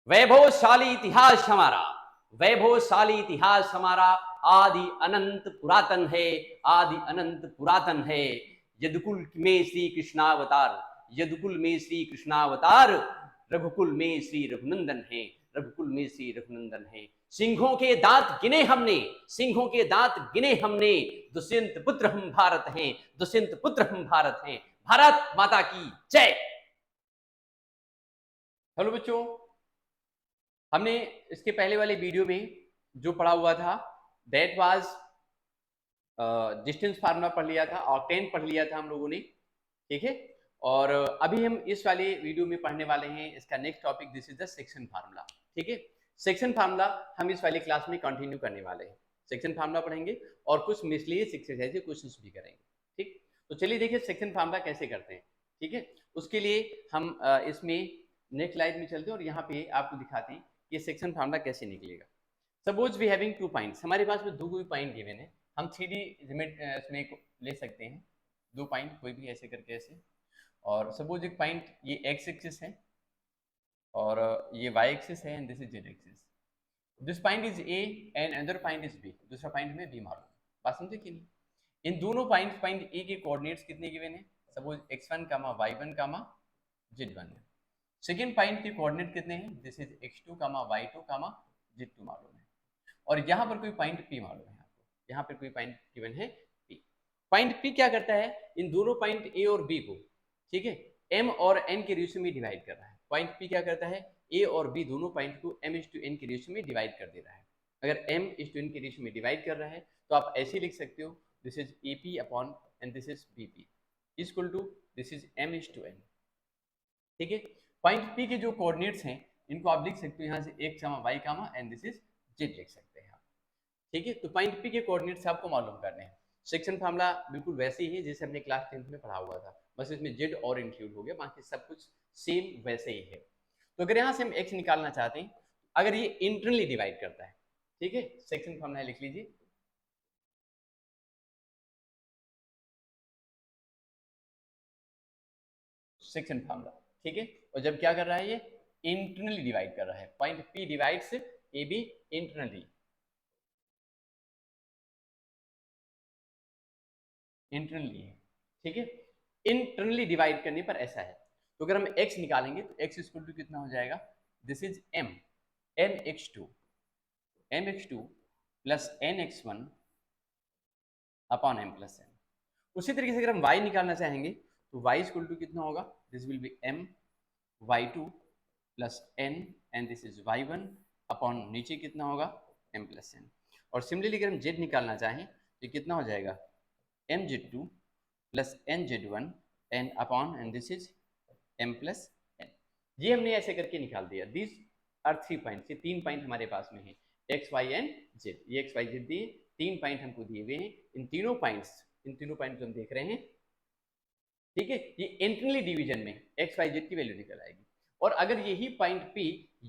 वैभवशाली इतिहास हमारा, वैभवशाली इतिहास हमारा आदि अनंत पुरातन है, आदि अनंत पुरातन है। यदुकुल में श्री कृष्णावतार, यदुकुल में श्री कृष्णावतार, रघुकुल में श्री रघुनंदन है, रघुकुल में श्री रघुनंदन है। सिंहों के दांत गिने हमने, सिंहों के दांत गिने हमने, दुष्यंत पुत्र हम भारत हैं, दुष्यंत पुत्र हम भारत हैं। भारत माता की जय। हेलो बच्चों, हमने इसके पहले वाले वीडियो में जो पढ़ा हुआ था दैट वाज डिस्टेंस फार्मूला पढ़ लिया था और 10 पढ़ लिया था हम लोगों ने, ठीक है। और अभी हम इस वाले वीडियो में पढ़ने वाले हैं इसका next topic, this is the section formula, ठीक है। सेक्शन फार्मूला हम इस वाली क्लास में कंटिन्यू करने वाले हैं। सेक्शन फार्मूला पढ़ेंगे और कुछ मिसलिनियस एक्सरसाइज क्वेश्चंस भी करेंगे, ठीक। तो चलिए देखिए सेक्शन फार्मूला कैसे करते हैं, ठीक है। उसके लिए हम इसमें नेक्स्ट स्लाइड में चलते हैं और यहाँ पे आपको दिखाते हैं कि सेक्शन फार्मूला कैसे निकलेगा। सपोज वी हैविंग 2 पॉइंट्स, हमारे पास में दो कोई पॉइंट गिवन है, हम 3D इसमें ले सकते हैं, 2 पॉइंट कोई भी ऐसे करके ऐसे। और सपोज एक पॉइंट ये x एक्सिस है और ये y एक्सिस है and this is z axis. This point is a and other point is b, दूसरा पॉइंट हमें b मालूम है। बात समझे कि नहीं? इन दोनों पॉइंट a के कोऑर्डिनेट्स कितने गिवन है? सपोज x1, y1, z1 है। सेकेंड पॉइंट के कोऑर्डिनेट कितने हैं? This is x2, y2, z2 मालूम है। और यहाँ पर कोई पॉइंट P मालूम है आपको, यहाँ पर कोई पॉइंट गिवन है P। पॉइंट P क्या करता है? इन दोनों पॉइंट A और B को, ठीक है, M और N के रेशियो में डिवाइड कर रहा है। पॉइंट P क्या करता है? A और B दोनों पॉइंट को M/N के रेशियो में डिवाइड कर दे रहा है। अगर M/N के रेशियो में डिवाइड कर रहा है तो आप ऐसे लिख सकते हो, this is AP upon and this is BP equal to this is M/N, ठीक है। पॉइंट P के जो कोऑर्डिनेट्स हैं इनको आप लिख सकते हो यहाँ से x, y, and this is z लिख सकते हैं, ठीक है। तो पॉइंट P के कोऑर्डिनेट्स आपको मालूम करने हैं। सेक्शन फार्मूला बिल्कुल वैसे ही है जैसे हमने क्लास 10th में पढ़ा हुआ था, बस इसमें z और इंक्लूड हो गया, बाकी सब कुछ सेम वैसे ही है। तो अगर यहाँ से हम x निकालना चाहते हैं, अगर ये इंटरनली डिवाइड करता है, ठीक है, सेक्शन फार्मूला लिख लीजिए, सेक्शन फार्मूला, ठीक है। और जब क्या कर रहा है, ये इंटरनली डिवाइड कर रहा है, point P divides AB internally, internally है, ठीक है। इंटरनली डिवाइड करने पर ऐसा है। तो अगर हम x निकालेंगे तो x इक्वल टू कितना हो जाएगा? This is m mx2 plus nx1 upon m plus n। उसी तरीके से अगर हम y निकालना चाहेंगे तो y इक्वल टू कितना होगा? This will B m y2 plus n and this is y1 upon नीचे कितना होगा? m plus n। और सिमिलरली अगर हम z निकालना चाहें तो कितना हो जाएगा? mz2 plus nz1 N upon and this is m plus n। ये हमने ऐसे करके निकाल दिया। दिस आर 3 पॉइंट्स, ये 3 पॉइंट हमारे पास में है, x y एंड z। ये x y z दिए, 3 पॉइंट हमको दिए हुए हैं। इन तीनों पॉइंट्स हम देख रहे हैं, ठीक है। ये इंटरनली डिवीजन में x y z की वैल्यू निकल आएगी। और अगर यही पॉइंट P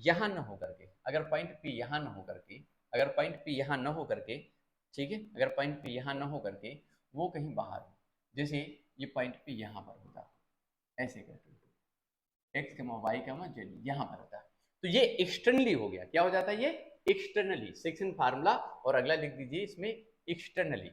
यहाँ न हो करके, अगर पॉइंट P यहाँ न हो करके, अगर पॉइंट P यहाँ न हो करके, ठीक है, अगर पॉइंट P यहाँ न हो करके वो कहीं बाहर हो, जैसे ये पॉइंट P यहाँ पर होता, ऐसे करके x, y, z यहाँ पर होता है, तो ये एक्सटर्नली हो गया। क्या हो जाता है? ये एक्सटर्नली। सेक्शन फार्मूला और अगला लिख दीजिए इसमें externally,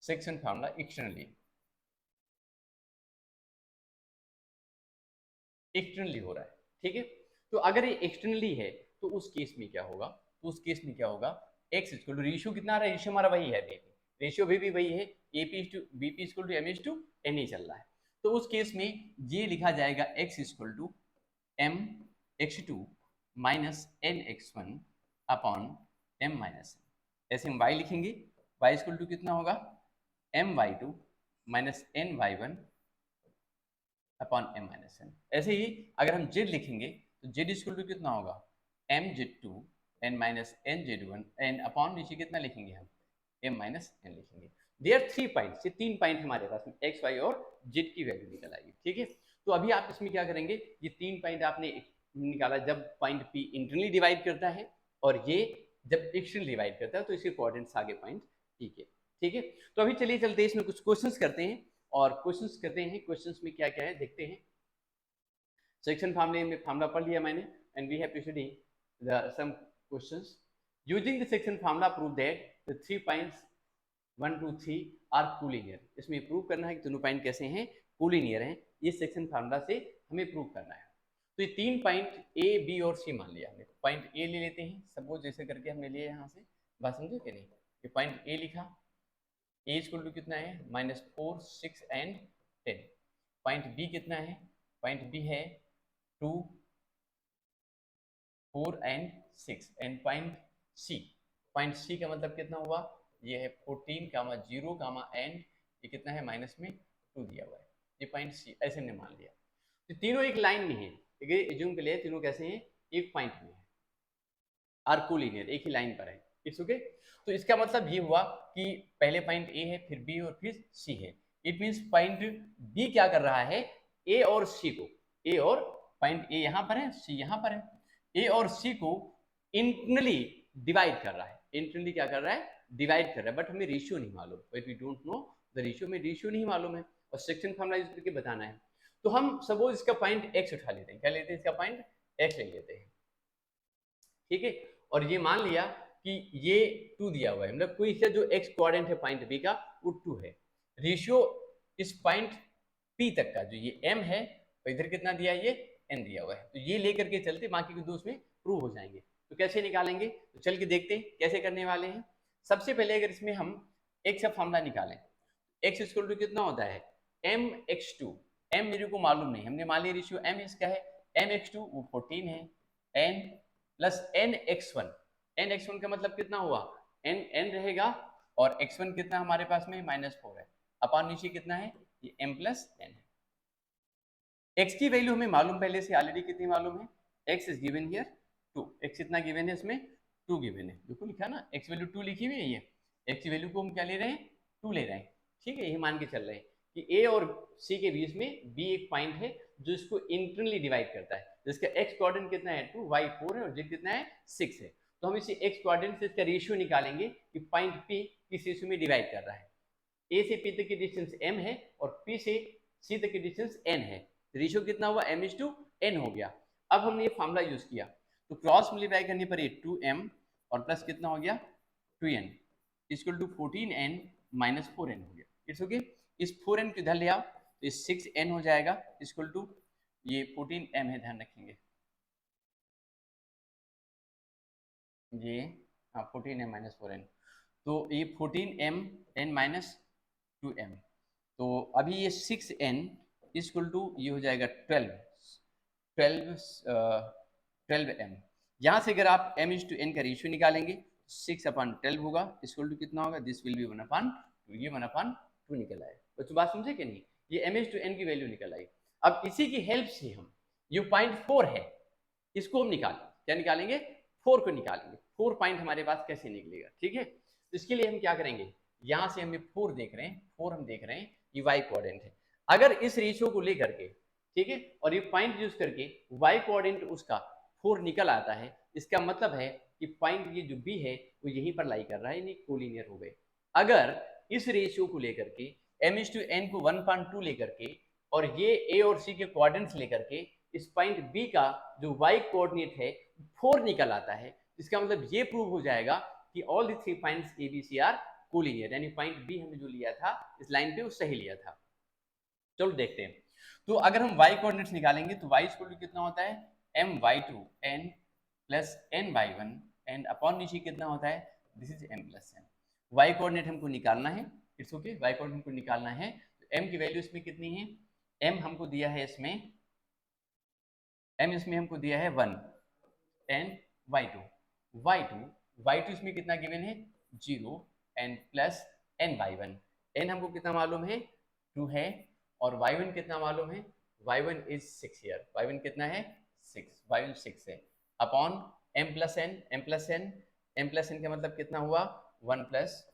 section formula externally, externally हो रहा है, ठीक है। तो अगर ये एक्सटर्नली है तो उस केस में क्या होगा? तो उस केस में क्या होगा? x इक्वल टू रेशियो कितना आ रहा है? रेशियो हमारा वही है, रेशियो भी वही है, AP to BP equal to M to N ही चल रहा है। तो उस केस में ये लिखा जाएगा x equal to mx2 minus nx1 upon m minus n। ऐसे हम y लिखेंगे, y इक्वल टू कितना होगा? my2 minus ny1 upon m minus n। ऐसे ही अगर हम z लिखेंगे तो z इक्वल टू कितना होगा? mz2 n minus nz1 n upon नीचे कितना लिखेंगे हम? m माइनस n लिखेंगे। देयर 3 पॉइंट्स, ये 3 पॉइंट हमारे पास में x y और z की वैल्यू निकल आएगी, ठीक है। तो अभी आप इसमें क्या करेंगे? ये 3 पॉइंट आपने निकाला जब पॉइंट P इंटरनली डिवाइड करता है और ये जब एक्सटर्नली डिवाइड करता है, तो इसके कोऑर्डिनेट्स आगे पॉइंट P के। ठीक है, तो अभी चलिए चलते हैं इसमें कुछ क्वेश्चंस करते हैं और क्वेश्चंस करते हैं। क्वेश्चंस में क्या क्या है देखते हैं। सेक्शन फार्मूले में फार्मूला पढ़ लिया मैंने, and we have to study the some questions using the section formula prove that the 3 points 1 2 3 are collinear. इसमें प्रूव करना है कि दोनों पॉइंट कैसे हैं, कोलिनियर हैं। ये सेक्शन फार्मूला से हमें प्रूव करना है। तो ये 3 पॉइंट ए बी और सी मान लिया हमने। पॉइंट ए ले लेते हैं, सपोज जैसे करके हमने लिया यहाँ से, बात समझे कि नहीं। ये पॉइंट ए लिखा, ए इक्वल टू कितना है -4 6 एंड 10। पॉइंट बी कितना है, पॉइंट बी है 2 4 एंड 6 एंड पॉइंट सी का मतलब कितना हुआ, ये है 14 कामा 0 कामा एंड ये कितना है माइनस में 2 दिया हुआ है। ये पॉइंट सी ऐसे हमने मान लिया। तो तीनों एक लाइन में है, एज्यूम के लिए तीनों कैसे हैं, एक पॉइंट में है, आर कोलिनियर, एक ही लाइन पर है। It's okay. तो इसका मतलब ये हुआ कि पहले पॉइंट ए है, फिर बी और फिर सी है। इट मींस पॉइंट बी क्या कर रहा है, ए और सी को, ए और पॉइंट ए यहाँ पर है, सी यहाँ पर है, ए और सी को इंटरनली डिवाइड कर रहा है। इंटरनली क्या कर रहा है, डिवाइड कर रहा है। बट हमें रेशियो नहीं मालूम, but we don't know the ratio, में रेशियो नहीं मालूम है और सेक्शन फार्मूला यूज करके बताना है। तो हम सपोज इसका पॉइंट एक्स उठा लेते हैं, क्या लेते हैं, इसका पॉइंट एक्स ले लेते हैं। ठीक है, और ये मान लिया कि ये 2 दिया हुआ है, मतलब कोई इसका जो एक्स कोऑर्डिनेट है पॉइंट बी का वो 2 है। रेशियो इस पॉइंट पी तक का जो ये m है, तो इधर कितना दिया है, ये n दिया हुआ है। तो ये लेकर के चलते बाकी के दो उसमें प्रूव हो जाएंगे। तो कैसे निकालेंगे, तो चल के देखते हैं कैसे करने वाले हैं। सबसे पहले अगर इसमें हम x का फॉर्मूला निकालें, x इक्वल टू कितना होता है mx2। m मेरे को मालूम नहीं, हमने मान लिया रेशियो m इसका है, mx2 वो 14 है, n प्लस nx1। nx1 का मतलब कितना हुआ, n रहेगा और x1 कितना हमारे पास में -4 है, अपॉन नीचे कितना है, ये m प्लस n है। x की वैल्यू हमें मालूम पहले से ऑलरेडी, कितनी मालूम है, x is given here 2। x कितना गिवन है इसमें, 2 गिवन है, देखो लिखा ना, x वैल्यू 2 लिखी हुई है। ये x की वैल्यू को हम क्या ले रहे हैं, 2 ले रहे हैं। ठीक है, यही मान के चल रहे हैं कि a और c के बीच में b एक पॉइंट है जो इसको इंटरनली डिवाइड करता है, जिसका x कोऑर्डिनेट कितना है 2, y 4 है और z कितना है 6 है। तो हम इसे x कोऑर्डिनेट से इसका रेशियो निकालेंगे कि पॉइंट p किस रेशियो में डिवाइड कर रहा है। a से p तक की डिस्टेंस m है और p से c तक की डिस्टेंस n है। रेशियो कितना हुआ, m/n हो गया। अब हमने ये फार्मूला यूज किया, तो क्रॉस मल्टीप्लाई करने पर ये 2m और प्लस कितना हो गया 2n equal to 14n minus 4n हो गया। It's okay. इस 4n को इधर ले आओ तो 6n हो जाएगा इक्वल टू ये 14m है, ध्यान रखेंगे ये, हाँ 14m माइनस 4n, तो ये 14m n माइनस 2m। तो अभी ये 6n इक्वल टू ये हो जाएगा 12m। यहाँ से अगर आप m/n का रेशियो निकालेंगे 6/12 होगा इक्वल टू कितना होगा, दिस विल बी 1/2, ये 1/2 निकल आए। तो बात समझे कि नहीं, ये m/n की वैल्यू निकल आई। अब इसी की हेल्प से हम ये पॉइंट 4 है इसको हम निकालेंगे, क्या निकालेंगे, 4 को निकालेंगे। 4 पॉइंट हमारे पास कैसे निकलेगा, ठीक है। तो इसके लिए हम क्या करेंगे, यहाँ से हमें 4 देख रहे हैं, 4 हम देख रहे हैं ये y कोऑर्डिनेट है। अगर इस रेशियो को लेकर के, ठीक है, और ये पॉइंट यूज करके y कोऑर्डिनेट उसका 4 निकल आता है, इसका मतलब है कि पॉइंट ये जो b है वो यहीं पर लाई कर रहा है, यानी कोलिनियर हो गए। अगर इस रेशियो को लेकर के m/n को 1/2 लेकर के और ये a और c के कोऑर्डिनेट्स लेकर के इस पॉइंट b का जो y कोऑर्डिनेट है 4 निकल आता है, इसका मतलब ये प्रूव हो जाएगा कि all the 3 points a b c are collinear, यानी पॉइंट b हमने जो लिया था इस लाइन पे वो सही लिया था। चलो देखते हैं। तो अगर हम y कोऑर्डिनेट्स निकालेंगे तो y इक्वल टू कितना होता है my2 n plus ny1 and upon नीचे कितना होता है, this is m plus n। y coordinate हमको निकालना है, इट्स ओके, y कोऑर्डिनेट हमको निकालना है। तो m की वैल्यू इसमें कितनी है, m हमको दिया है इसमें, m इसमें हमको दिया है 1 एंड y2 इसमें कितना गिवन है 0 एंड प्लस ny1। n हमको कितना मालूम है 2 है और y1 कितना मालूम है, y1 इज 6 हियर, y1 कितना है 6, y1 6 है अपॉन m प्लस n का मतलब कितना हुआ 1 plus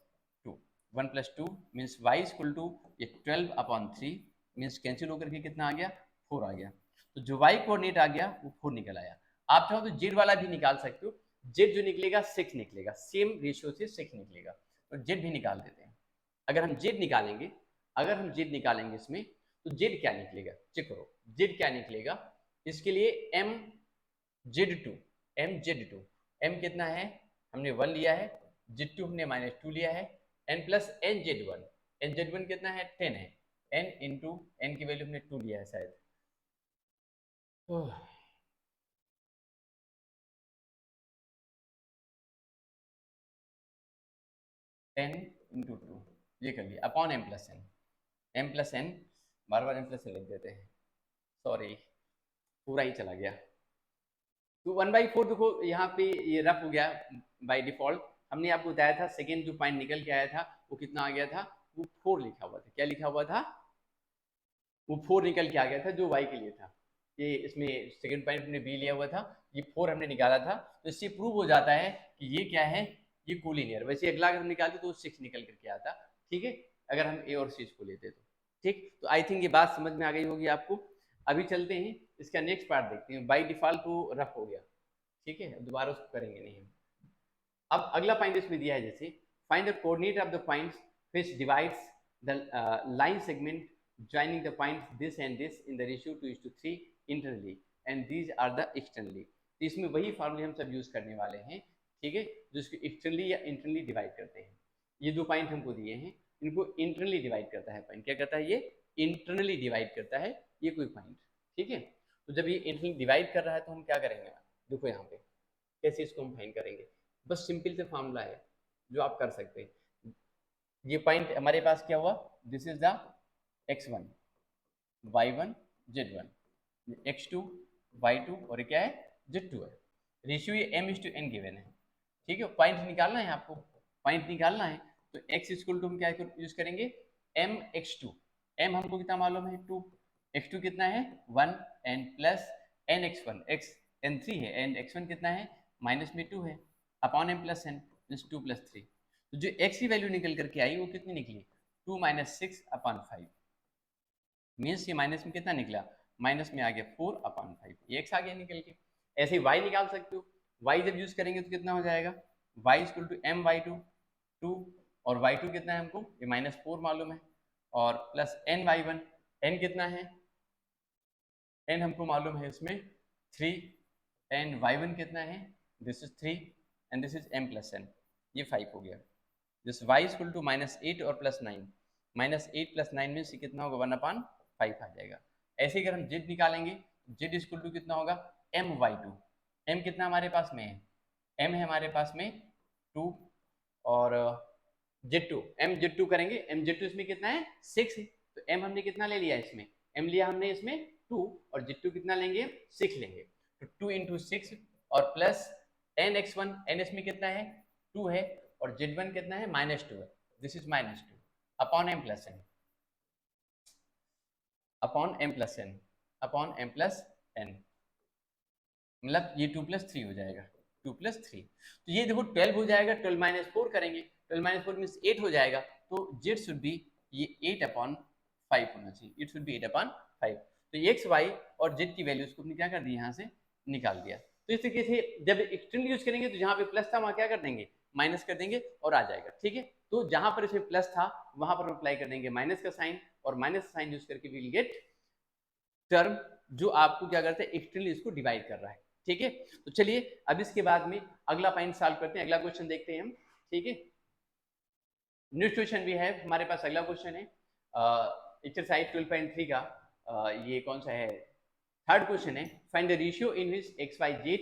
2 means y equal to ये 12/3 मीन्स कैंसिल होकर के कितना आ गया 4 आ गया। तो जो y कोऑर्डिनेट आ गया वो 4 निकल आया। आप चाहो तो z वाला भी निकाल सकते हो, z जो निकलेगा 6 निकलेगा, सेम रेशियो से 6 निकलेगा, तो z भी निकाल देते हैं। अगर हम z निकालेंगे, इसमें तो z क्या निकलेगा, चेक करो z क्या निकलेगा। इसके लिए mz2, m कितना है, हमने 1 लिया है, z2 हमने -2 लिया है, n प्लस nz1 कितना है, 10 है, n इंटू n की वैल्यू हमने 2 लिया है शायद। 10 इंटू 2 ये कर लिया अपॉन m प्लस n, बार बार m प्लस n लिख देते हैं, सॉरी पूरा ही चला गया। तो 1/4 देखो यहाँ पे ये रफ हो गया बाय डिफॉल्ट। हमने आपको बताया था सेकेंड जो पॉइंट निकल के आया था वो कितना आ गया था, वो 4 लिखा हुआ था। क्या लिखा हुआ था, वो 4 निकल के आ गया था जो y के लिए था। ये इसमें सेकेंड पॉइंट हमने b लिया हुआ था, ये 4 हमने निकाला था, तो इससे प्रूव हो जाता है कि ये क्या है, ये कोलिनियर। वैसे अगला अगर हम निकालते तो 6 निकल करके आता, ठीक है, अगर हम a और c को लेते तो। ठीक, तो आई थिंक ये बात समझ में आ गई होगी आपको। अभी चलते हैं इसका नेक्स्ट पार्ट देखते हैं। बाई डिफॉल्ट तो रफ हो गया, ठीक है, दोबारा उसको करेंगे नहीं हम। अब अगला पॉइंट इसमें दिया है, जैसे find the coordinate of the points which divides the line segment joining the points this and this in the ratio 2:3 internally and these are the externally। तो इसमें वही फार्मूले हम सब यूज करने वाले हैं, ठीक है, जो इसको एक्सटर्नली या इंटरनली डिवाइड करते हैं। ये दो पॉइंट हमको दिए हैं, इनको इंटरनली डिवाइड करता है पॉइंट। क्या करता है, ये इंटरनली डिवाइड करता है ये कोई पॉइंट, ठीक है। तो जब ये इंटरनली डिवाइड कर रहा है तो हम क्या करेंगे, देखो यहाँ पे कैसे इसको हम फाइंड करेंगे। बस सिंपल से फार्मूला है जो आप कर सकते हैं। ये पॉइंट हमारे पास क्या हुआ, this is the x1 y1 z1, x2 y2 और क्या है z2 है। रेशियो ये m:n गिवन है, ठीक है। पॉइंट निकालना है आपको, पॉइंट निकालना है तो x इक्वल टू हम क्या यूज करेंगे, mx2। m हमको कितना मालूम है 2, x2 कितना है 1 n plus nx1, x n3 है, n x1 कितना है माइनस में 2 है, upon m plus n means 2 + 3। तो जो x की वैल्यू निकल करके आई वो कितनी निकली, 2 - 6 अपॉन 5, मीन्स ये माइनस में कितना निकला, माइनस में आ गया 4 अपॉन 5, ये x आ गया निकल के। ऐसे ही y निकाल सकते हो, y जब यूज करेंगे तो कितना हो जाएगा, y इक्वल टू my2 2 और y2 कितना है हमको ये -4 मालूम है, और प्लस ny1, n कितना है, n हमको मालूम है इसमें 3, एंड y1 कितना है, this is 3 and this is m plus n, ये 5 हो गया। दिस y इक्वल टू -8 और +9, -8 + 9 मीन्स कितना होगा 1/5 आ जाएगा। ऐसे ही अगर हम z निकालेंगे, z इक्वल टू कितना होगा my2, m कितना हमारे पास में है, m है हमारे पास में 2 और z2, mz2 करेंगे, mz2 इसमें कितना है 6 है, तो m हमने कितना ले लिया इसमें, m लिया हमने इसमें 2 और z2 कितना लेंगे 6 लेंगे, तो 2 × 6 और प्लस nx1, n इसमें कितना है 2 है और z1 कितना है -2 है, this is -2 upon m plus n, upon m plus n, upon m plus n, मतलब ये 2 + 3 हो जाएगा, 2 + 3। तो ये देखो 12 हो जाएगा, 12 - 4 करेंगे, 12 - 4 मीन्स 8 हो जाएगा, तो z शुड बी ये 8/5 होना चाहिए, इट शुड बी 8/5। तो x y और z की वैल्यूज को हमने क्या कर दी, यहाँ से निकाल दिया। तो इस तरीके से जब एक्सटेंड यूज करेंगे तो जहाँ पे प्लस था वहाँ क्या कर देंगे, माइनस कर देंगे और आ जाएगा, ठीक है। तो जहाँ पर इसमें प्लस था वहाँ पर अप्लाई कर देंगे माइनस का साइन, और माइनस का साइन यूज करके विल गेट टर्म जो आपको क्या करते हैं एक्सटर्नली इसको डिवाइड कर रहा है, ठीक है। तो चलिए अब इसके बाद में अगला पॉइंट सॉल्व करते हैं, अगला क्वेश्चन देखते हैं हम, ठीक है। नेक्स्ट क्वेश्चन भी है हमारे पास, अगला क्वेश्चन है एक्सरसाइज 12.3 का, ये कौन सा है, थर्ड क्वेश्चन है। Find the ratio in which XYZ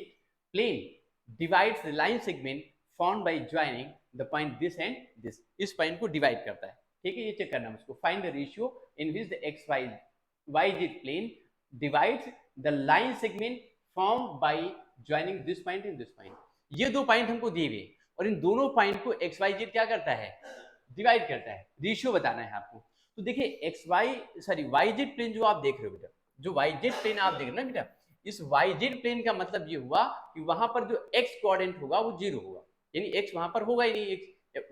plane divides the line segment formed by joining the point this and this. इस पॉइंट को डिवाइड करता है, ठीक है, ये चेक करना है उसको। Find the ratio in which the XYZ plane divides the line segment formed by joining this point and this point. ये दो पॉइंट हमको दिए हुए और इन दोनों पॉइंट को XYZ क्या करता है, डिवाइड करता है। रेशियो बताना है आपको। तो देखिए YZ प्लेन जो आप देख रहे हो बेटा, जो YZ प्लेन आप देख रहे हो ना बेटा, इस YZ प्लेन का मतलब ये हुआ कि वहां पर जो x कोऑर्डिनेट होगा वो 0 होगा, यानी x वहां पर होगा ही नहीं।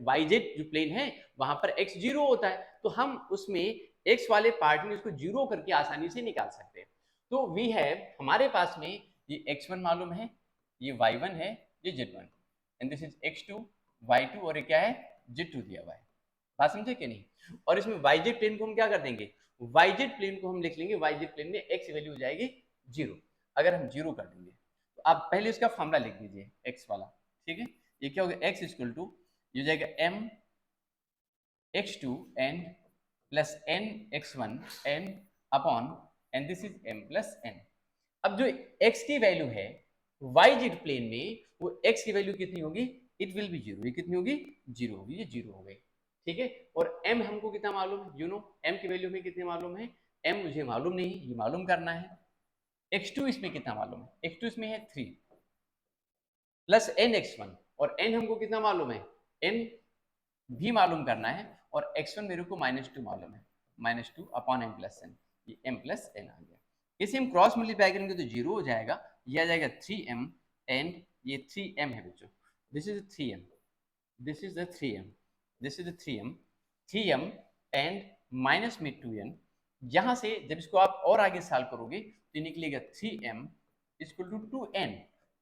YZ जो प्लेन है वहां पर x 0 होता है, तो हम उसमें x वाले पार्ट में इसको 0 करके आसानी से निकाल सकते हैं। तो वी हैव, हमारे पास में ये x1 मालूम है, ये y1 है, ये z1, and this is x2 y2 और ये क्या है z2 दिया हुआ है। बात समझे कि नहीं? और इसमें yz प्लेन को हम क्या कर देंगे, yz प्लेन को हम लिख लेंगे, yz प्लेन में x वैल्यू हो जाएगी 0, अगर हम 0 कर देंगे तो आप पहले इसका फॉर्मूला लिख दीजिए x वाला, ठीक है। ये क्या होगा, x इक्वल टू ये हो जाएगा m x2 n plus n x1 n upon and this is m plus n। अब जो x की वैल्यू है yz प्लेन में, वो x की वैल्यू कितनी होगी, इट विल बी 0, ये कितनी होगी 0 होगी, ये 0 हो गई, ठीक है। और m हमको कितना मालूम है, यू नो m की वैल्यू में कितनी मालूम है, m मुझे मालूम नहीं, ये मालूम करना है। x2 इसमें कितना मालूम है, x2 इसमें है 3 प्लस n x1, और n हमको कितना मालूम है, n भी मालूम करना है, और x1 मेरे को -2 मालूम है, -2 अपॉन m प्लस n, ये m प्लस n आ गया। इसे हम क्रॉस मल्टीप्लाई करेंगे तो 0 हो जाएगा, ये आ जाएगा 3m एंड ये 3m है बच्चों, this is 3m, this is the 3m, this is the 3m and minus में 2n। यहाँ से जब इसको आप और आगे सॉल्व करोगे तो निकलेगा 3m equal to 2n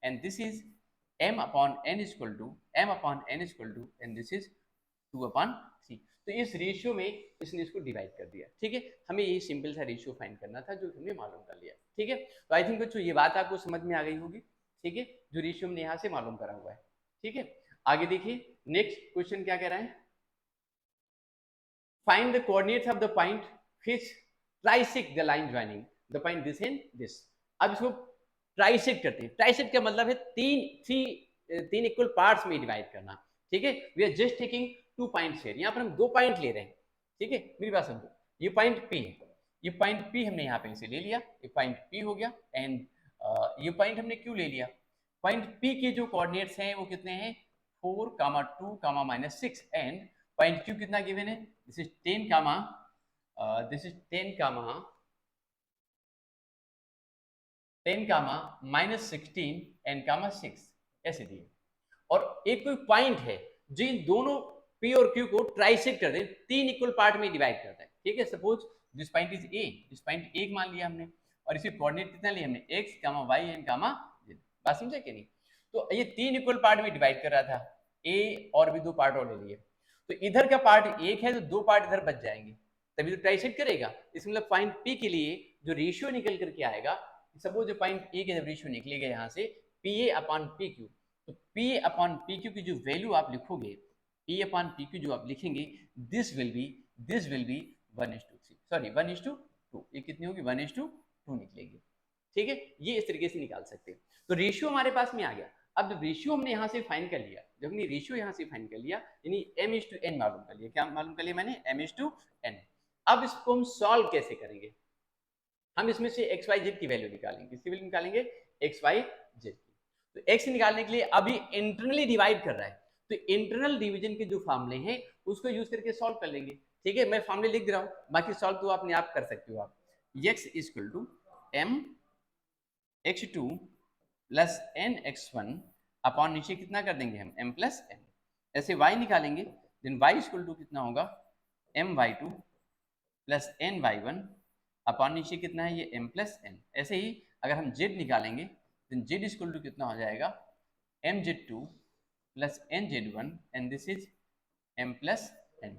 and this is m upon n equal to and this is 2/3। तो इस रेशियो में इसने इसको डिवाइड कर दिया, ठीक है। हमें ये सिंपल सा रेशियो फाइंड करना था जो हमने मालूम कर लिया, ठीक है। तो आई थिंक बच्चों ये बात आपको समझ में आ गई होगी, ठीक है, जो रेशियो हमने यहाँ से मालूम करा हुआ है, ठीक है। आगे देखिए नेक्स्ट क्वेश्चन क्या कह रहा है, find the coordinates of the point which trisect the line joining the point this and this. अब इसको ट्राइसेक्ट करते हैं, ट्राइसेक्ट का मतलब है तीन इक्वल पार्ट्स में डिवाइड करना, ठीक है। We are just taking 2 points here, यहाँ पर हम 2 पॉइंट ले रहे हैं, ठीक है, मेरी बात समझो। ये पॉइंट P है, ये पॉइंट P हमने यहाँ पे से ले लिया, ये पॉइंट P हो गया, एंड ये पॉइंट हमने क्यों ले लिया, पॉइंट P के जो कोऑर्डिनेट्स हैं वो कितने हैं 4, 2, -6 एंड पॉइंट Q कितना गिवन है, this is 10, this is 10, -16 and -6 ऐसे दिए। और एक कोई पॉइंट है जो इन दोनों P और Q को ट्राइसेक्ट कर दे, 3 इक्वल पार्ट में डिवाइड करता है, ठीक है। Suppose this point is A, this point A मान लिया हमने, और इसके कोऑर्डिनेट कितना लिया हमने x, y एंड z। बात समझे कि नहीं? तो ये 3 इक्वल पार्ट में डिवाइड कर रहा था, A और भी 2 पार्ट और ले लिए, तो इधर का पार्ट 1 है तो 2 पार्ट इधर बच जाएंगे, तभी तो ट्राइसेक्ट करेगा। इसका मतलब पॉइंट P के लिए जो रेशियो निकल करके आएगा, सपोज जो पॉइंट A के जब रेशियो निकलेगा यहाँ से PA अपॉन PQ, तो P अपॉन PQ की जो वैल्यू आप लिखोगे, P अपॉन PQ जो आप लिखेंगे, दिस विल बी 1:3, सॉरी 1:2, ये कितनी होगी 1:2 निकलेगी, ठीक है। ये इस तरीके से निकाल सकते हैं। तो रेशियो हमारे पास में आ गया। अब जब रेशियो हमने यहाँ से फाइंड कर लिया, जब हमने रेशियो यहाँ से फाइंड कर लिया, यानी m/n मालूम कर लिया, क्या मालूम कर लिया मैंने, m/n। अब इसको हम सॉल्व कैसे करेंगे, हम इसमें से x y z की वैल्यू निकालेंगे, किसकी वैल्यू निकालेंगे, x y z की। तो x निकालने के लिए अभी इंटरनली डिवाइड कर रहा है, तो इंटरनल डिवीजन के जो फार्मूले हैं उसको यूज करके सॉल्व कर लेंगे, ठीक है। मैं फार्मूले लिख दे रहा हूँ, बाकी सॉल्व तो अपने आप कर सकते हो आप। x equal to m x2 plus n x1 upon नीचे कितना कर देंगे हम m प्लस n, ऐसे y निकालेंगे, देन y इक्वल टू कितना होगा m y2 plus n y1 upon नीचे कितना है ये m प्लस n। ऐसे ही अगर हम z निकालेंगे देन z इक्वल टू कितना हो जाएगा mz2 plus nz1 and this is m plus n।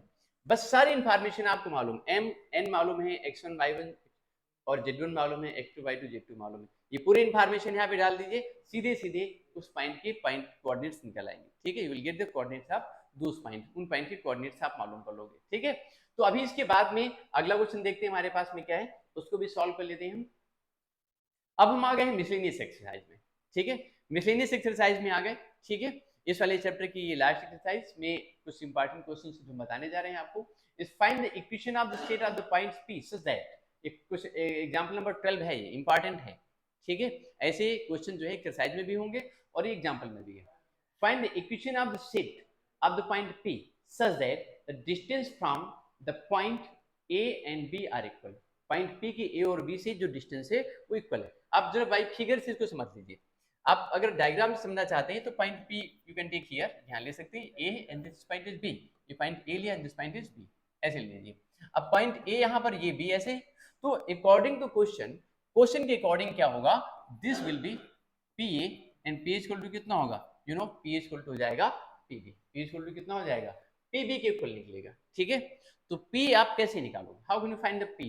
बस सारी इंफॉर्मेशन आपको मालूम, m n मालूम है, x1 y1 और z1 मालूम है, x2 y2 z2 मालूम है, ये पूरी इंफॉर्मेशन यहाँ पे डाल दीजिए, सीधे सीधे उस पॉइंट के पॉइंट कोऑर्डिनेट्स निकल आएंगे, ठीक है। You will get the coordinates of those point, उन पॉइंट के कोऑर्डिनेट्स आप मालूम कर लोगे, ठीक है। तो अभी इसके बाद में अगला क्वेश्चन देखते हैं हमारे पास में क्या है, उसको भी सॉल्व कर लेते हैं हम। अब हम आ गए हैं मिसलेनियस एक्सरसाइज में, ठीक है, मिसलेनियस एक्सरसाइज में आ गए, ठीक है। इस वाले चैप्टर की ये लास्ट एक्सरसाइज में कुछ इंपॉर्टेंट क्वेश्चंस जो बताने जा रहे हैं आपको, is find the equation of the state of the points P such that, कुछ एग्जांपल नंबर 12 है, ये इंपॉर्टेंट है, ठीक है। ऐसे क्वेश्चन जो है एक्सरसाइज में भी होंगे और एग्जांपल में भी है। Find the equation of the state of the point P such that the distance from the point A and B are equal, point P की A और B से जो डिस्टेंस है वो इक्वल है। आप जरा भाई फिगर से इसको समझ लीजिए, आप अगर डायग्राम समझना चाहते हैं तो point P you can take here, ध्यान ले सकते हैं A and this point is B, ये पॉइंट A लिया and this point is B, ऐसे ले लीजिए। अब पॉइंट A यहाँ पर ये B ऐसे, तो अकॉर्डिंग टू क्वेश्चन क्वेश्चन के अकॉर्डिंग क्या होगा, this will be P A and P equal to कितना होगा, you know P equal to हो जाएगा पीबी, पी इक्वल टू कितना हो जाएगा, पीबी के इक्वल निकलेगा। ठीक है, तो पी आप कैसे निकालोगे, how can you find the P,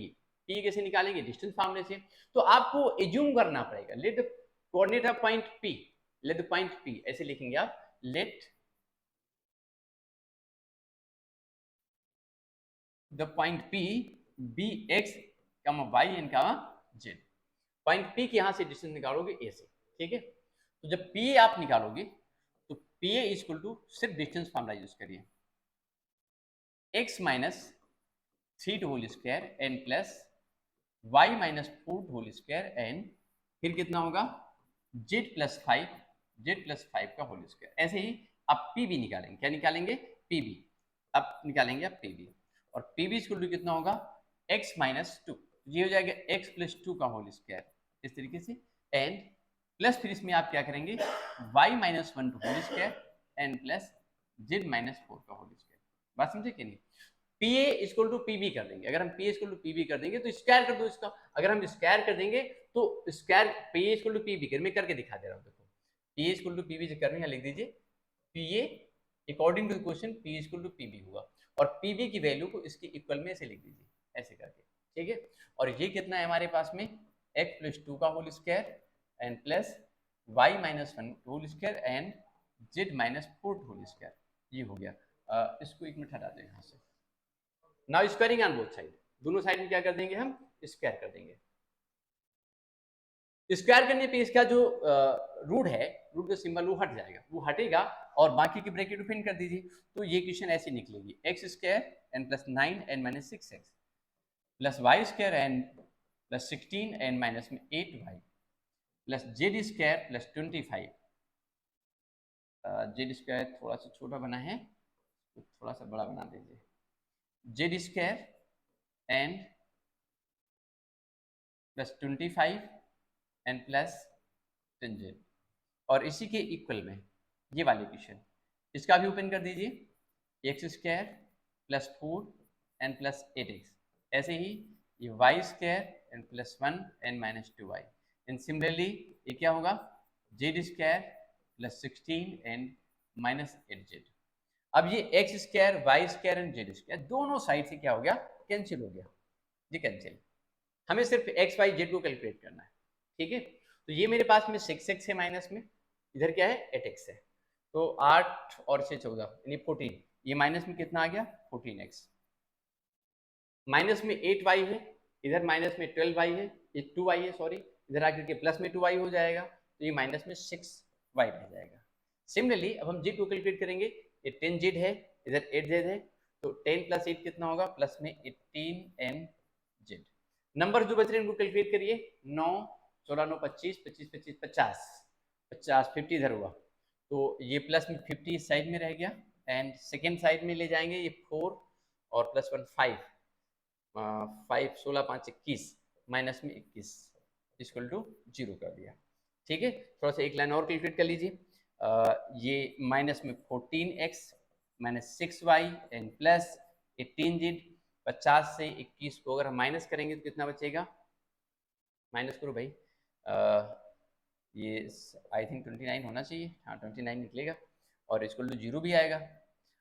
P कैसे निकालेंगे, डिस्टेंस फार्मूले से। तो आपको एज्यूम करना पड़ेगा, let the coordinate of point P, let the point P, ऐसे लिखेंगे आप, let the point P be x comma y and comma z. Point P के यहां से डिस्टेंस निकालोगे ए से। ठीक है, तो जब पी आप निकालोगे तो पी ए इक्वल टू सिर्फ डिस्टेंस फॉर्मूला यूज करिए, x minus 3 whole square and plus y minus 4 whole square and, फिर कितना होगा जेड प्लस 5, जेड प्लस 5 का होल स्क्वायर। ऐसे ही आप पी बी निकालेंगे, क्या निकालेंगे, पी बी, अब निकालेंगे आप पी बी, और पी बी इक्वल टू कितना होगा एक्स माइनस 2, ये हो जाएगा एक्स प्लस 2 का होल स्क्वायर, इस तरीके से, एंड प्लस फिर इसमें आप क्या करेंगे y minus 1 whole square and plus z minus 4 का होल स्क्वायर। बात समझे कि नहीं, P A equal to P B कर देंगे, अगर हम P equal to P B कर देंगे तो स्क्वायर कर दो इसका, अगर हम स्क्वायर कर देंगे तो square P A equal to P B कर, मैं करके दिखा दे रहा हूँ, देखो P A equal to P B कर रहे हैं, लिख दीजिए P A according to question P equal to P B होगा, और पी बी की वैल्यू को इसके इक्वल में ऐसे लिख दीजिए, ऐसे करके। ठीक है, और ये कितना है हमारे पास में एक्स प्लस 2 का whole square and plus y minus 1 whole square and z minus 4 whole square, ये हो गया। इसको एक मिनट हटा दें यहाँ से। Now squaring on both side, दोनों साइड में क्या कर देंगे हम स्क्वायर कर देंगे। स्क्वायर करने पे इसका जो रूट है, रूट का सिंबल वो हट जाएगा, वो हटेगा और बाकी की ब्रैकेट ओपन कर दीजिए, तो ये इक्वेशन ऐसी निकलेगी x square and plus 9 and minus 6 x plus y square and plus 16 and minus में 8 y plus z square plus 25, z square थोड़ा सा छोटा बना है तो थोड़ा सा बड़ा बना दीजिए, z square and plus 25 and plus 10z, और इसी के इक्वल में ये वाली इक्वेशन, इसका भी ओपन कर दीजिए x square plus 4 and plus 8x, ऐसे ही ये y square and plus 1 and minus 2y, and similarly ये क्या होगा z square plus 16 and minus 8z। अब ये x square y square and z square दोनों साइड से क्या हो गया कैंसिल हो गया, ये कैंसिल, हमें सिर्फ एक्स वाई जेड को कैलकुलेट करना है। ठीक है, तो ये मेरे पास में 6x है माइनस में, इधर क्या है 8x है, तो 8 और 6 14 यानी 14, ये माइनस में कितना आ गया 14x, माइनस में 8y है, इधर माइनस में 12y है, ये 2y है सॉरी, इधर आकर के प्लस में 2y हो जाएगा, तो ये माइनस में 6y रह जाएगा। सिमिलरली अब हम जेड को कैलकुलेट करेंगे, ये 10z है, इधर 8z है, तो 10 प्लस 8 कितना होगा प्लस में 18nz। नंबर जो बच रहे हैं इनको कैलकुलेट करिए, 9 14 9 25 25 25 50 50 50 इधर हुआ, तो ये प्लस में 50 इस साइड में रह गया, एंड सेकेंड साइड में ले जाएंगे ये 4 और प्लस 1 5 5 16 5 21 माइनस में 21 इक्वल टू 0 कर दिया। ठीक है, थोड़ा सा एक लाइन और कैलकुलेट कर लीजिए, ये माइनस में 14x minus 6y and plus 18z, 50 से 21 को अगर हम माइनस करेंगे तो कितना बचेगा, माइनस करो भाई, ये आई थिंक 29 होना चाहिए, हाँ 29 निकलेगा, और इक्वल टू 0 भी आएगा।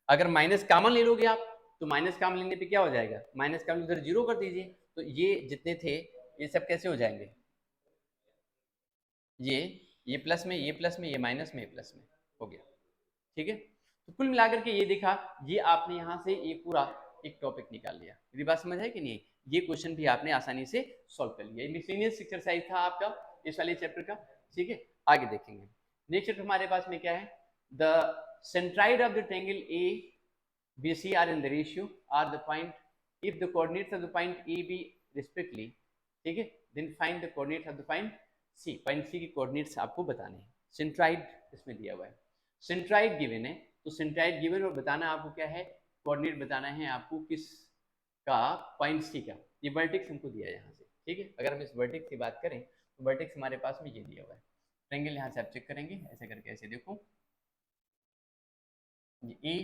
अगर माइनस कॉमन ले लोगे आप तो माइनस कॉमन लेने पे क्या हो जाएगा, माइनस कॉमन उधर 0 कर दीजिए, तो ये जितने थे ये सब कैसे हो जाएंगे, ये प्लस में ये प्लस में ये माइनस में ये प्लस में हो गया। ठीक है, तो कुल मिलाकर के ये देखा, ये आपने यहाँ से ये पूरा एक टॉपिक निकाल लिया, मेरी बात समझ है कि नहीं, ये क्वेश्चन भी आपने आसानी से सॉल्व कर लिया, मिसलेनियस एक्सरसाइज था आपका इस वाले चैप्टर का। ठीक है, आगे देखेंगे नेक्स्ट चैप्टर हमारे पास में क्या है, the centroid of the triangle A B C are in the ratio are the point if the coordinates of the point A B respectively, ठीक है, then find the coordinates of the point C के coordinates आपको बताने हैं। Centroid इसमें दिया हुआ है, सेंट्राइड गिवन है, तो सेंट्राइड गिवन और बताना आपको क्या है, कोऑर्डिनेट बताना है आपको किस का, पॉइंट सी का, ये वर्टेक्स हमको दिया है यहाँ से। ठीक है, अगर हम इस वर्टेक्स की बात करें तो वर्टेक्स हमारे पास में ये दिया हुआ है, ट्रायंगल यहाँ से आप चेक करेंगे ऐसे करके, ऐसे देखो ये ए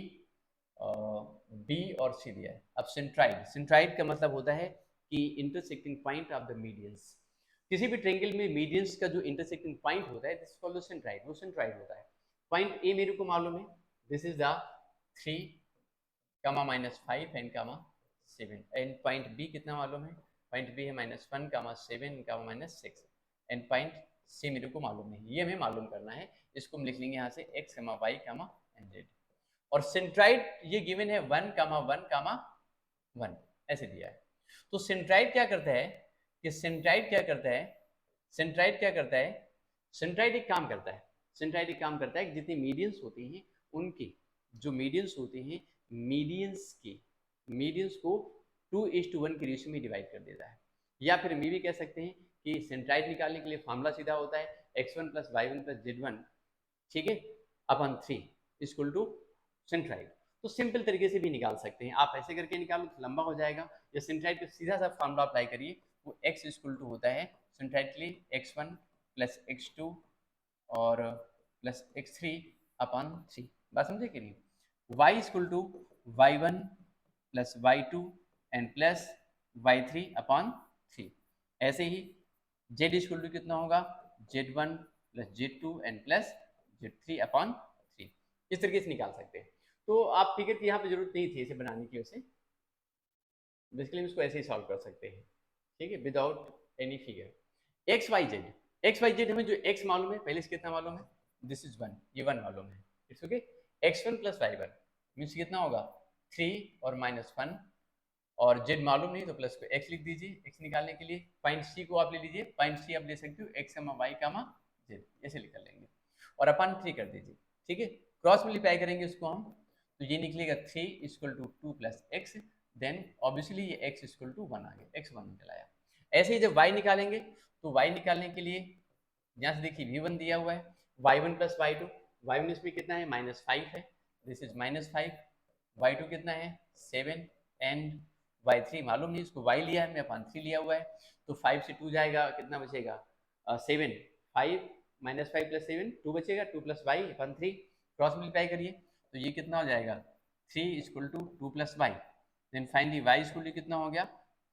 बी और सी दिया है। अब सेंट्राइड, सेंट्राइड का मतलब होता है कि intersecting point of the medians, किसी भी ट्रेंगल में मीडियंस का जो इंटरसेक्टिंग पॉइंट होता है, दिस इज कॉल्ड सेंट्राइड, वो सेंट्राइड होता है। पॉइंट ए मेरे को मालूम है, this is the 3 comma -5 and comma 7, and point B कितना मालूम है, पॉइंट बी है -1 कामा 7 कामा -6, एंड पॉइंट सी मेरे को मालूम है, ये हमें मालूम करना है। इसको हम लिख लेंगे यहाँ से x कामा y कामा z, और सेंट्राइड ये गिवन है 1 कामा 1 कामा 1 ऐसे दिया है। तो सेंट्राइड क्या करता है कि सेंट्राइड क्या करता है, सेंट्राइड क्या करता है, सेंट्राइड एक काम करता है, सेंट्राइड एक काम करता है कि जितनी मीडियंस होती हैं उनकी जो मीडियंस होते हैं, मीडियंस को 2:1 की रेशियो में डिवाइड कर देता है। या फिर हम ये भी कह सकते हैं कि सेंट्राइड निकालने के लिए फॉर्मूला सीधा होता है x1 + y1 + z1, ठीक है, अपन 3 इक्वल टू सेंट्राइड। तो सिंपल तरीके से भी निकाल सकते हैं, आप ऐसे करके निकालो तो लंबा हो जाएगा, या सेंट्राइड पे सीधा सा फॉर्मूला अप्लाई करिए, वो x इक्वल टू होता है सेंट्राइड के लिए x1 + x2 और प्लस x3 अपन 3, बात समझे कि नहीं। y equal to y1 + y2 and plus y3 upon 3। ऐसे ही z इक्वल टू कितना होगा, z1 + z2 and plus z3 अपन 3, इस तरीके से निकाल सकते हैं। तो आप फिगर की यहाँ पे जरूरत नहीं थी इसे बनाने की, वैसे बेसिकली हम इसको ऐसे ही सॉल्व कर सकते हैं, ठीक है, without any figure. X y z हमें जो x मालूम है, पहले से कितना मालूम है, दिस इज 1, ये 1 मालूम है, it's okay. x1 + y1 means कितना होगा 3 और -1, और z मालूम नहीं तो प्लस को x लिख दीजिए x निकालने के लिए। पॉइंट c को आप ले लीजिए, पॉइंट c आप ले सकते हो x, y, z, ऐसे निकाल लेंगे और अपन 3 कर दीजिए, ठीक है। क्रॉस मल्टीप्लाई करेंगे उसको हम, तो ये निकलेगा 3 = 2 + x, देन ऑब्वियसली ये x = 1 आ गया, x 1 निकल आया। ऐसे ही जब y निकालेंगे तो y निकालने के लिए यहाँ से देखिए v1 दिया हुआ है, y1 + y2, y1 इसमें कितना है -5 है, दिस इज -5, y2 कितना है 7, एंड y3 मालूम नहीं, इसको y लिया है हमने, अपन 3 लिया हुआ है, तो 5 से 2 जाएगा, कितना बचेगा 7, 5 -5 + 7 2 बचेगा, 2 + y अपन 3, क्रॉस मल्टीप्लाई करिए तो ये कितना हो जाएगा 3 = 2 + y, then finally y equal to कितना हो गया,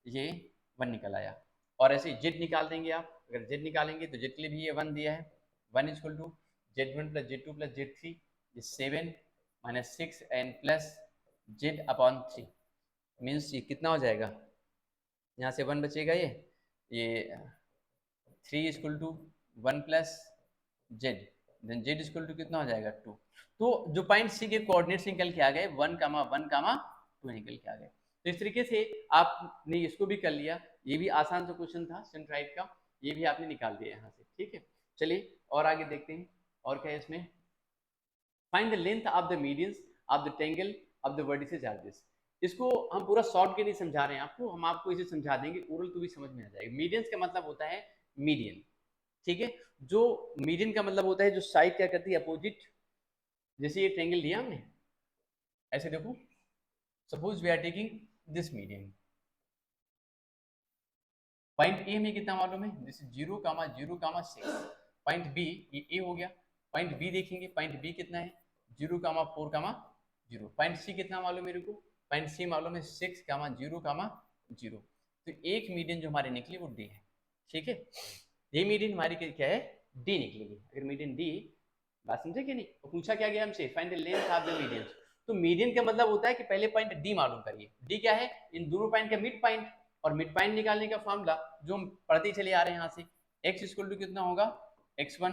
ये 1 निकल आया। और ऐसे z निकाल देंगे आप, अगर z निकालेंगे तो z के लिए भी ये 1 दिया है, 1 equal to z1 + z2 + z3, ये 7 - 6 and plus z upon 3, means ये कितना हो जाएगा, यहाँ से 1 बचेगा, ये 3 equal to 1 + z, then z equal to कितना हो जाएगा 2। तो जो पॉइंट सी के कोऑर्डिनेट्स निकल के आ गए 1, 1, 2 निकल के आ गए। तो इस तरीके से आपने इसको भी कर लिया, ये भी आसान सा क्वेश्चन था सेंट्राइड का, ये भी आपने निकाल दिया यहाँ से, ठीक है। चलिए और आगे देखते हैं, और क्या है इसमें, find the length of the medians of the triangle of the vertices are this. इसको हम पूरा शॉर्ट के नहीं समझा रहे हैं आपको, हम आपको इसे समझा देंगे, ओरल तो भी समझ में आ जाएगा। मीडियंस का मतलब होता है मीडियन, ठीक है, जो मीडियन का मतलब होता है जो साइड क्या करती है अपोजिट, जैसे ये ट्रायंगल लिया हमने, ऐसे देखो, suppose we are taking this median, point A में कितना मालूम है, दिस इज 0, 0, 6, पॉइंट बी ये ए हो गया, पॉइंट बी देखेंगे, पॉइंट बी कितना है 0, 4, 0, पॉइंट सी कितना मालूम मेरे को, पॉइंट सी मालूम है 6, 0, 0, तो एक मीडियन जो हमारे निकली वो डी है, ठीक है। ये मीडियन हमारी क्या है, डी निकलेगी। अगर मीडियन डी, बात समझे कि नहीं, तो पूछा क्या गया हमसे, find the length of the median. तो मीडियन का मतलब होता है कि पहले पॉइंट डी मालूम करिए, डी क्या है, इन दोनों पॉइंट का मिड पॉइंट, और मिड पॉइंट निकालने का फॉर्मूला जो हम पढ़ते चले आ रहे हैं यहाँ से, x इक्वल टू कितना होगा x1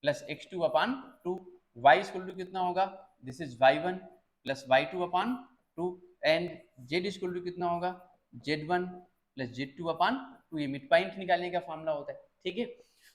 + x2 upon 2, y equal to कितना होगा, this is y1 + y2 upon 2, and z equal to कितना होगा z1 + z2 अपॉन 2, ये मिड पॉइंट निकालने का फॉर्मूला होता है, ठीक है।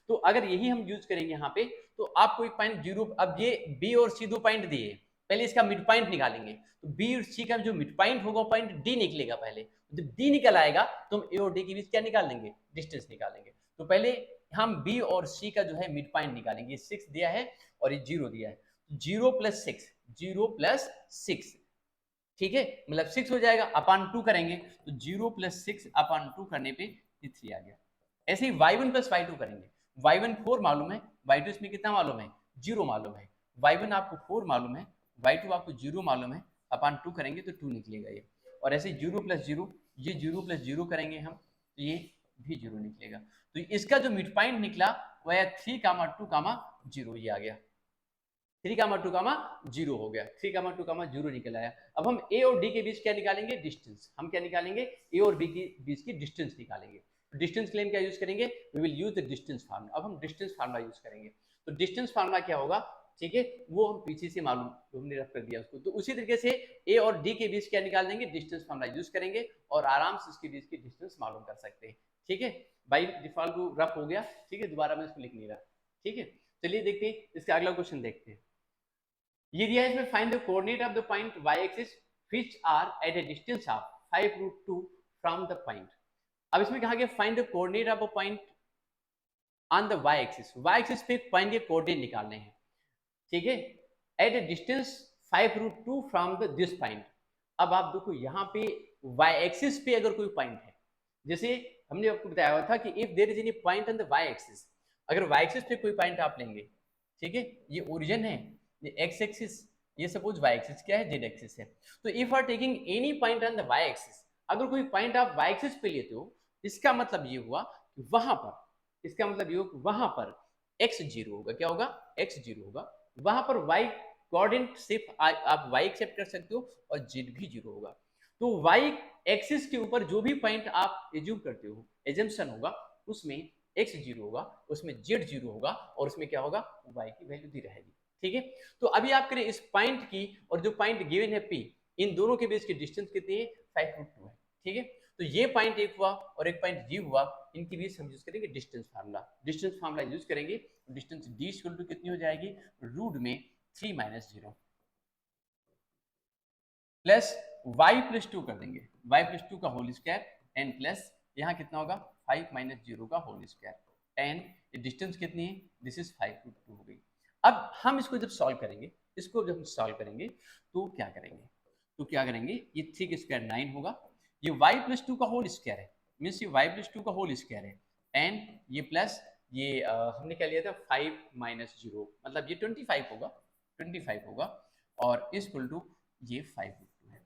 तो अगर यही हम यूज करेंगे यहाँ पे, तो आपको एक पॉइंट 0, अब ये b और c दो पॉइंट दिए, पहले इसका मिड पॉइंट निकालेंगे, तो b और c का जो मिड पॉइंट होगा पॉइंट d निकलेगा पहले, जब d निकल आएगा तो हम a और d के बीच क्या निकाल लेंगे, डिस्टेंस निकालेंगे। तो पहले हम b और c का जो है मिड पॉइंट निकालेंगे, 6 दिया है और ये 0 दिया है, 0 + 6, 0 + 6, ठीक है, मतलब 6 हो जाएगा, अपॉन 2 करेंगे तो 0 + 6 अपॉन 2 करने पे ये 3 आ गया। ऐसे ही y1 + y2 करेंगे, y1 4 मालूम है, y2 इसमें कितना मालूम है 0 मालूम है, y1 आपको 4 मालूम है, y2 आपको 0 मालूम है, अपॉन 2 करेंगे तो 2 निकलेगा ये। और ऐसे 0 + 0, ये 0 + 0 करेंगे हम, तो ये भी 0 निकलेगा। तो इसका जो मिड पॉइंट निकला वह 3,2,0 ये आ गया। 3,2,0 हो गया। 3,2,0 निकल आया। अब हम ए और डी के बीच क्या निकालेंगे? डिस्टेंस। हम क्या निकालेंगे? ए और बी के बीच की डिस्टेंस निकालेंगे। डिस्टेंस के लिए हम क्या यूज करेंगे? We will use the distance formula. अब हम डिस्टेंस फार्मूला यूज करेंगे। तो डिस्टेंस फार्मूला क्या होगा? ठीक है, वो हम पीछे से मालूम, हमने रफ कर दिया उसको। तो उसी तरीके से ए और डी के बीच क्या निकाल देंगे? डिस्टेंस फार्मूला यूज करेंगे और आराम से इसके बीच की डिस्टेंस मालूम कर सकते हैं। ठीक है, बाई डिफॉल्ट वो रफ हो गया। ठीक है, दोबारा मैं इसको लिख नहीं रहा। ठीक है, चलिए देखते हैं इसका अगला क्वेश्चन देखते हैं। ये दिया है इसमें, find the coordinate of the point y axis which are at a distance of 5√2 from the point. अब इसमें कहा गया find the coordinate of a point on the y axis. y axis पे पॉइंट के कोऑर्डिनेट निकालने हैं। ठीक है, at a distance 5√2 from the this point. अब आप देखो यहाँ पे y एक्सिस पे अगर कोई पॉइंट है, जैसे हमने आपको बताया हुआ था कि if there is any point on the y axis, अगर y एक्सिस पे कोई पॉइंट आप लेंगे, ठीक है, ये ओरिजिन है, ये x एक्सिस, ये सपोज y एक्सिस क्या है? z एक्सिस है। तो if are taking any point on the y axis, अगर कोई पॉइंट आप y एक्सिस पे लेते हो, इसका मतलब ये हुआ कि वहां पर, इसका मतलब ये हो कि वहां पर x 0 होगा। क्या होगा? x 0 होगा। वहां पर y कोऑर्डिनेट सिर्फ आप y एक्सेप्ट कर सकते हो और z भी 0 होगा। तो y एक्सिस के ऊपर जो भी पॉइंट आप एज्यूम करते हो, एजम्पशन होगा, उसमें x 0 होगा, उसमें z 0 होगा और उसमें क्या होगा? y की वैल्यू दी रहेगी। ठीक है, तो अभी आप करें इस पॉइंट की और जो पॉइंट गिवन है P, इन दोनों के बीच की डिस्टेंस कितनी है? 5√2 है। ठीक है, तो ये पॉइंट एक हुआ और एक पॉइंट G हुआ, इनके बीच हम यूज करेंगे distance formula. Distance formula use करेंगे, डिस्टेंस D इक्वल टू कितनी हो जाएगी? रूट में 3 - 0 प्लस y + 2 कर देंगे, y + 2 का होल स्क्वायर एन प्लस यहाँ कितना होगा? 5 - 0 का होल स्क्वायर एन। डिस्टेंस कितनी है? दिस इज 5√2 हो गई। अब हम इसको जब सॉल्व करेंगे, इसको जब हम सॉल्व करेंगे तो क्या करेंगे? ये 3 का स्क्वायर 9 होगा, ये y + 2 का होल स्क्वायर है, मीन्स ये y + 2 का होल स्क्वायर है एंड ये प्लस ये हमने क्या लिया था? 5 - 0 मतलब ये 25 होगा, 25 होगा और इक्वल टू ये 5√2 है।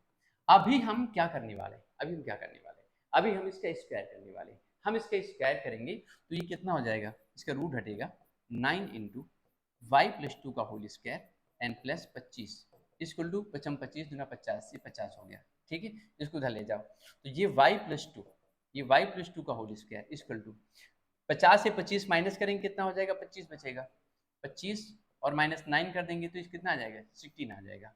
अभी हम क्या करने वाले हैं? अभी हम इसका स्क्वायर करने वाले हैं। हम इसका स्क्वायर करेंगे तो ये कितना हो जाएगा? इसका रूट हटेगा 9 × y + 2 का whole square and plus 25 equal to 25 × 50 ये 50 हो गया। ठीक है, इसको उधर ले जाओ। तो ये y + 2, ये y + 2 का होल स्क्वायर इक्वल टू 50 से 25 माइनस करेंगे, कितना हो जाएगा? 25 बचेगा। 25 और -9 कर देंगे तो इस कितना आ जाएगा? 16 आ जाएगा।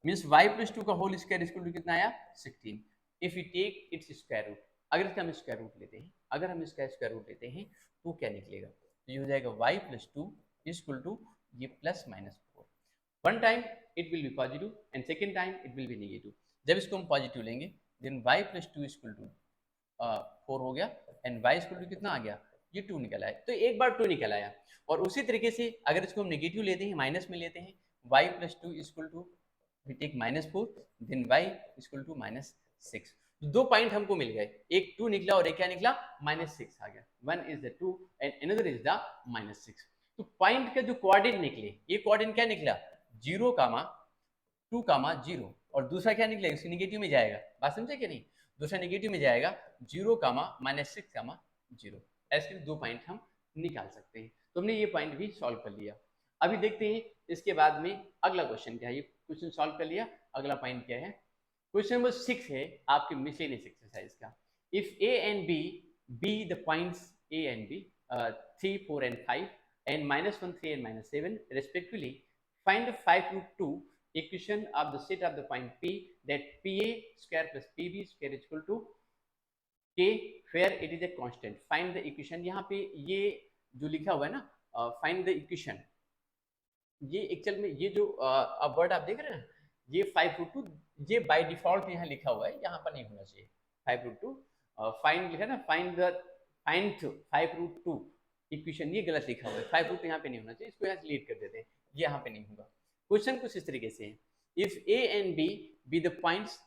मीन्स y + 2 का होल स्क्वायर इक्वल टू कितना आया? 16। If you take its square root, अगर इसका हम स्क्वायर रूट लेते हैं, तो क्या निकलेगा? तो ये हो जाएगा y + 2 इक्वल टू ये +-4। One time it will be positive and second time it will be negative. जब इसको हम पॉजिटिव लेंगे देन y + 2 इक्वल टू 4 हो गया एंड y इक्वल टू कितना आ गया? ये 2 निकल आया। तो एक बार 2 निकल आया और उसी तरीके से अगर इसको हम नेगेटिव लेते हैं, माइनस में लेते हैं, y + 2 equal to we take -4 then y equal to -6। दो पॉइंट हमको मिल गए, एक 2 निकला और एक क्या निकला? -6 आ गया। One is the 2 and another is the -6। तो पॉइंट के जो कोऑर्डिनेट निकले, ये कोऑर्डिनेट क्या निकला? 0, 2, 0 और दूसरा क्या निकलेगा? इसके नेगेटिव में जाएगा। बात समझे कि नहीं? दूसरा नेगेटिव में जाएगा 0, -6, 0। ऐसे दो पॉइंट हम निकाल सकते हैं। तो हमने ये पॉइंट भी सॉल्व कर लिया। अभी देखते हैं इसके बाद में अगला क्वेश्चन क्या है। ये क्वेश्चन सॉल्व कर लिया, अगला पॉइंट क्या है? क्वेश्चन नंबर 6 है आपके मिसलेनियस एक्सरसाइज का। If A and B be the points A and B 3, 4 and 5 and -1, 3 and -7 respectively, find the 5√2 equation of the set of the point P that PA square plus PB square is equal to K where it is a constant. Find the equation। यहाँ पे ये जो लिखा हुआ है ना, find the equation, ये actual में ये जो अब वर्ड आप देख रहे हैं ना, ये 5√2 ये बाय डिफॉल्ट यहाँ लिखा हुआ है, यहाँ पर नहीं होना चाहिए। 5√2 फाइंड लिखा ना, फाइंड 5√2 इक्वेशन, ये गलत लिखा हुआ है। 5√2 यहाँ पे नहीं होना चाहिए, इसको यहाँ से डिलीट कर देते हैं, ये यहाँ पे नहीं होगा। क्वेश्चन कुछ इस तरीके से है, if A and B be the points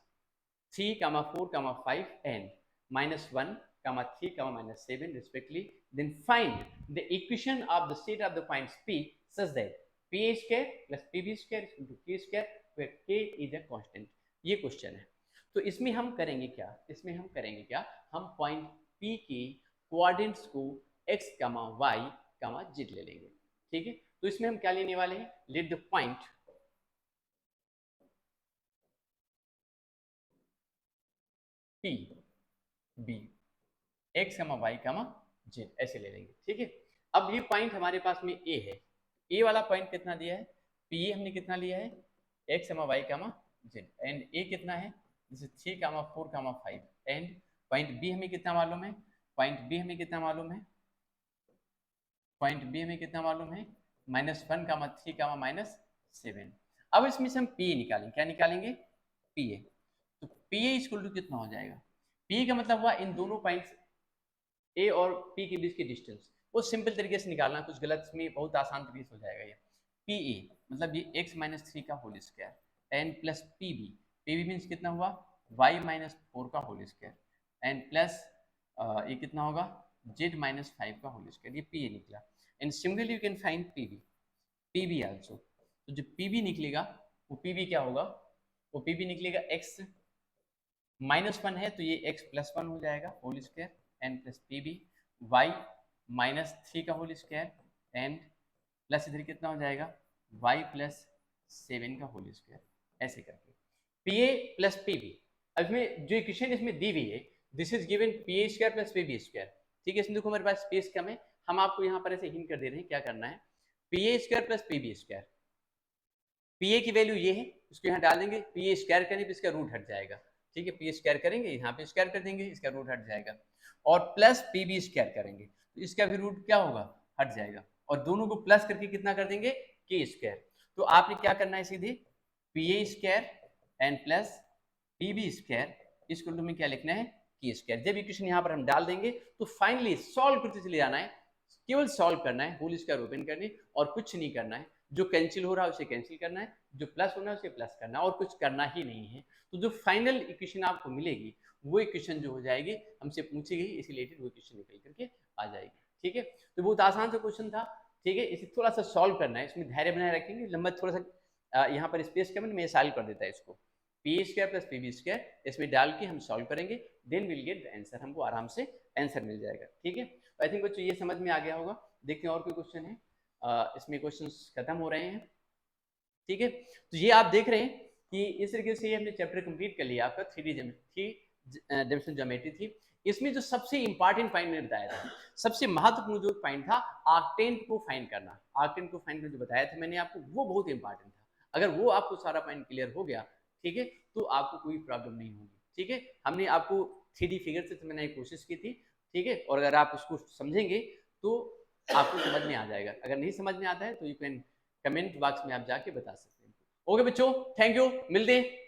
3, 4, 5 and -1, 3, -7 respectively, then find the equation of the set of the points P such that PA square plus PB square is equal to K square where K is a constant। ये question है। तो इसमें हम करेंगे क्या? हम point P के coordinates को x, y, z ले लेंगे। ठीक है, तो इसमें हम क्या लेने वाले हैं, late the point P B x, y, z ऐसे ले लेंगे। ठीक है, अब ये पॉइंट हमारे पास में A है, A वाला पॉइंट कितना दिया है, P हमने कितना लिया है, x, y, z, and A कितना है, जैसे 3, 4, 5, एंड पॉइंट B हमें कितना मालूम है, पॉइंट B हमें कितना मालूम है, पॉइंट B हमें कितना मालूम है, -1, 3, -7। अब इसमें से हम PA निकालेंगे, क्या निकालेंगे, PA। तो PA इक्वल टू कितना हो जाएगा, PA का मतलब हुआ इन दोनों पॉइंट्स A और P के बीच की डिस्टेंस, वो सिंपल तरीके से निकालना, कुछ गलत में बहुत आसान तरीके से हो जाएगा ये। PA मतलब ये x - 3 का whole square and plus PB means कितना हुआ, y - 4 का होल स्क्वायर एंड प्लस ये कितना होगा, z - 5 का होल स्क्वायर, ये PA निकला। And similarly you can find PB also. तो जो PB निकलेगा वो PB क्या होगा, वो PB निकलेगा x -1 है तो ये x + 1 हो जाएगा whole square and plus PB y -3 का होल स्क्वायर एंड प्लस इधर कितना हो जाएगा, y + 7 का होल स्क्वायर, ऐसे करके PA + PB। अब इसमें जो इक्वेशन इसमें दी हुई है, this is given PA² + PB²। ठीक है, इसमें देखो हमारे पास स्पेस कम है, हम आपको यहाँ पर ऐसे हिंट कर दे रहे हैं क्या करना है, PA² + PB²। PA की वैल्यू ये है, उसको यहाँ डाल देंगे, PA स्क्वायर करेंगे तो इसका रूट हट जाएगा। ठीक है, PA स्क्वायर करेंगे, यहाँ पे स्क्वायर कर देंगे, इसका रूट हट जाएगा, और प्लस PB स्क्वायर करेंगे तो इसका भी रूट क्या होगा, हट जाएगा, और दोनों को प्लस करके कितना कर देंगे, K²। तो आपने क्या करना है, सीधे PA² एंड प्लस PB² इसको में क्या लिखना है, K²। जब इक्वेशन यहाँ पर हम डाल देंगे तो फाइनली सॉल्व करते चले जाना है, केवल सॉल्व करना है, होल स्क्वायर ओपन करनी और कुछ नहीं करना है, जो कैंसिल हो रहा है उसे कैंसिल करना है, जो प्लस होना है उसे प्लस करना है, और कुछ करना ही नहीं है। तो जो फाइनल इक्वेशन आपको मिलेगी वो इक्वेशन जो हो जाएगी, हमसे पूछी गई इसी रिलेटेड वो इक्वेशन निकल करके आ जाएगी। ठीक है, तो बहुत आसान सा क्वेश्चन था। ठीक है, इसे थोड़ा सा सॉल्व करना है, इसमें धैर्य बनाए रखेंगे, लंबा थोड़ा सा यहाँ पर स्पेस कम है, मैं सॉल्व कर देता है इसको, PA² + PB² इसमें डाल के हम सॉल्व करेंगे, then will get the answer, हमको आराम से आंसर मिल जाएगा। ठीक है, आई थिंक बच्चों ये समझ में आ गया होगा। देखते हैं और कोई क्वेश्चन है, इसमें क्वेश्चंस खत्म हो रहे हैं। ठीक है, तो ये आप देख रहे हैं कि इस तरीके से हमने चैप्टर कंप्लीट कर लिया, आपका 3D डायमेंशनल ज्योमेट्री थी। इसमें जो सबसे इंपॉर्टेंट पॉइंट मैंने बताया था, सबसे महत्वपूर्ण जो पॉइंट था, आर्कटेंट को फाइंड करना, आर्कटेंट को फाइंड करना जो बताया था मैंने आपको, वो बहुत इंपॉर्टेंट था। अगर वो आपको सारा पॉइंट क्लियर हो गया, ठीक है, तो आपको कोई प्रॉब्लम नहीं होगी। ठीक है, हमने आपको 3D फिगर से समझने की कोशिश की थी। ठीक है, और अगर आप उसको समझेंगे तो आपको समझ में आ जाएगा, अगर नहीं समझ में आता है तो यू कैन कमेंट बॉक्स में आप जाके बता सकते हैं। ओके बच्चों, थैंक यू, मिलते हैं